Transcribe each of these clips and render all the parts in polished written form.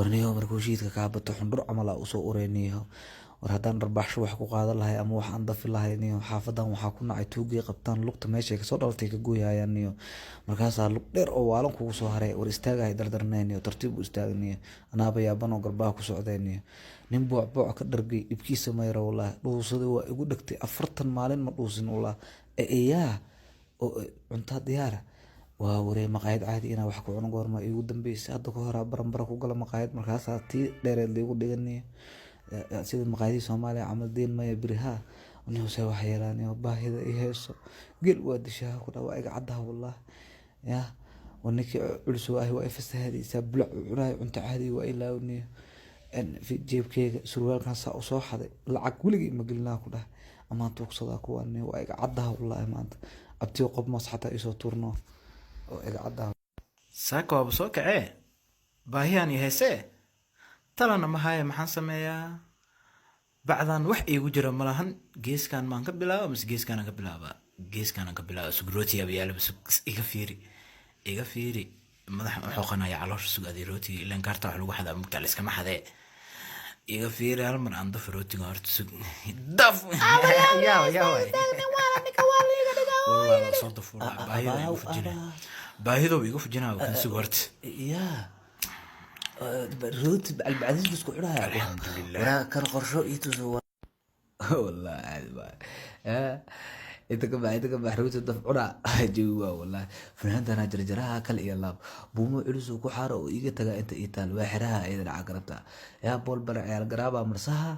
warniyo markuu shiidka kaa bato xundhur camal aa usoo ureyniyo war haddaan dharbaaxsho wax ku qaadan lahay ama wax aan dafi lahayniyo xaafadan waxaa ku nacay tuugii qabtaan lugta meeshay kasoo dhalatay ka gooyahayaniyo markaasaa lug dheer oo waalan kugu soo haray war istaagahay dardarnayniyo tartiib u istaagniyo anaaba yaabanoo garbaha ku socdayniyo nin boocbooc ka dhargay dhibkiisa mayra wallaahi dhuusaday waa igu dhegtay 40 maalin ma dhuusin wallah eeyaa oo cuntaa diyaara waa waree maqaayad caadi inaa wax ku cuno goorma igu dambeysay hadda ka hor baranbara ku gala maqaayad markaasaa tii dheereed liigu dhiganiyo sida maqaayadii Soomaaliya camal diin maya biriha inuu soo wax yeelaaniyo baahida i heeso gel waa dishaa ku dhawa iga cadda wallah ya waniki culus waa fasahaadaysa bulac cunay cunta caadi waa ilaawniyo en fi jeebkeyga surwaalkan saa u soo xaday lacag waliga ma gelina ku dhahay ama tuugsada kuwan waa iga cadda wallah maanta abtiyo qof mas xataa isoo turno oo iga cadda saako waa soo kacee baahiyaan yahay talana ma haya maxaan sameeyaa bacdan wax iigu jira malahan geeskan maan ka bilaaba mise geeskan ka bilaaba sugrooti abiyaala iga fiiri madaxa xoqanaya caloosha sugaday rootiga ilaan kaarta wax lagu xadaa mugta la iska maxadee iga fiiri hal mar aan daf rootiga horta sug daf baahido igu fujinaa kan sug horta روت البعدين بس كلها الحمد لله ولا كان قرشو يتوزو والله عاد انت كما روت الدفعنا جوا والله فنان انا جرجرها كل يلا بومو علسو ku xaro oo iga taga inta iitaal waaxiraha ayada caqrabta ya bool baracayal garaaba marsaha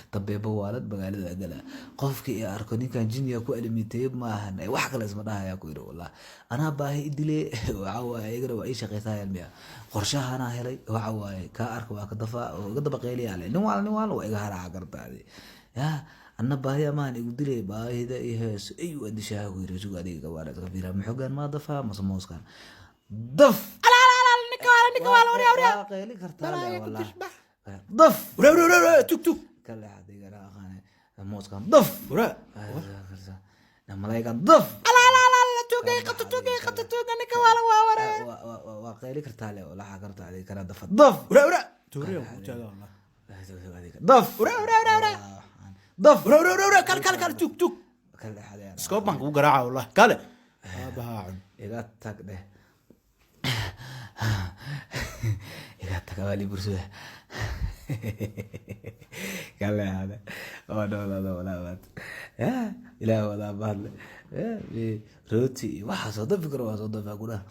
tabeebo waalad magaalada gala qofkii ay arko ninkan jinniga ku alimitay ma ahan ay wax kale isma dhahay ku yiri wallah ana baahi idile waxa waay iga waa ay shaqeysayaan miya qorshahana helay waxa waay ka arko waa ka dafa oo iga daba qeyliyay nin wala waa iga hara caqrabtaadi ya أنا باهي أمان يقول لي باهي ده إيه أيوة دشاه ويرجع عليه كوارث كبيرة محوجان ما دفع مسموس كان ضف لا نكال ورا قيلي كرتالي والله ضف ورا توك كلا حد يقرأ خانة موس كان ضف ورا لما لا كان ضف لا توقي نكال ورا وقيلي كرتالي ولا حكرت عليه كرا ضف ضف ورا توري والله ضف ورا ضف رو كال توك كلا حد سكوب بانك وقراعة والله كلا باعن إذا تك ده إذا تك والي برسوه كلا هذا ولا بات يا إله ولا بات روتي واحد صدق فكرة وصدق أقوله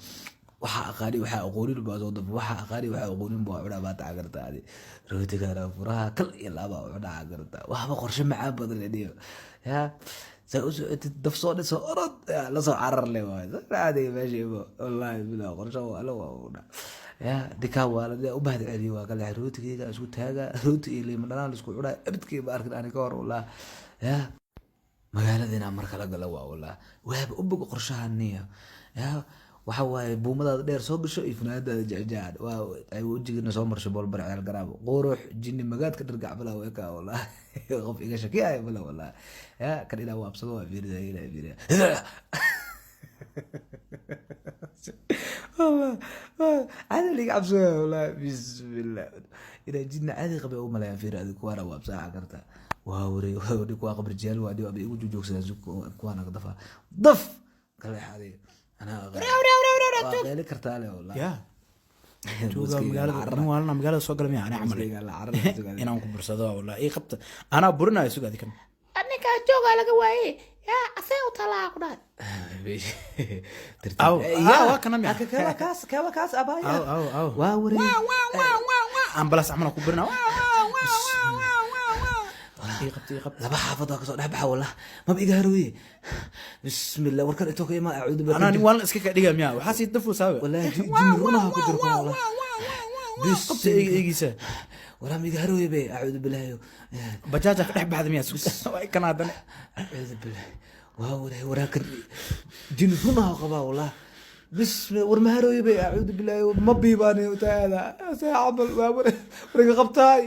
waxa aqaari waxa aqoonin baa soo dab waxa aqaari waxa aqoonin baa wada baad taageertaadi rootiga furaha kal iyo laba wada taageerta waxba qorshe macaan badan leeyo ya soo daf soo dhiso orod la soo carar leh waa raadi meeshii wallahi bila qorshe wala wada ya dika wala u baahda celiyo waa kala rootiga isku taaga rooti iyo liin dhanaan isku cudaa abadkii ba arkin aan ka hor wallahi ya magaaladina marka la galo waa wallahi waaba u bog qorshahaniyo ya waxa waay buumada dheer soo gasho iyo funaanada jajad waa ay wajigina soo marsho bool barceel garaabo qorox jinni magaad ka dhargac bala way ka wallahi qof iga shakiya bala wallahi ya kan ila waabsado waa fiirida والله هذا اللي عبسه والله بسم الله إذا جينا عادي قبل أول ما لا ينفير هذه كوانا وابساعة كرتا وهوري كوا قبل الرجال وادي وابي يوجو جوكس كوانا قدفا ضف قال هذه أنا غير كرتالي والله يا توقع مقالة مقالة سوق لمية أنا عمل أنا أنكم برصدوا والله إيه خبط أنا برنا يسوق هذيك أنا كجوجا لقواي يا أسيو طلع قراد أو يا كنا مية كوا كاس أبايا أو واوري أم بلاس عملنا كبرنا لبا حافظك صوت لبا والله ما بقى هروي بسم الله وركن انتو كيما اعوذ بالله انا نوال اسكك دغا ميا وحاسي دفو ساوي والله جمرنا كجركم والله بس ايغيسا ولا ميغا هروي بي اعوذ بالله بجاجك دخ بحد ميا سوس واي كان هذا اعوذ بالله واو وراك جنرنا قبا والله بسم ورما هروي بي اعوذ بالله ما بيباني وتعالى ساعه ورقه قبطاي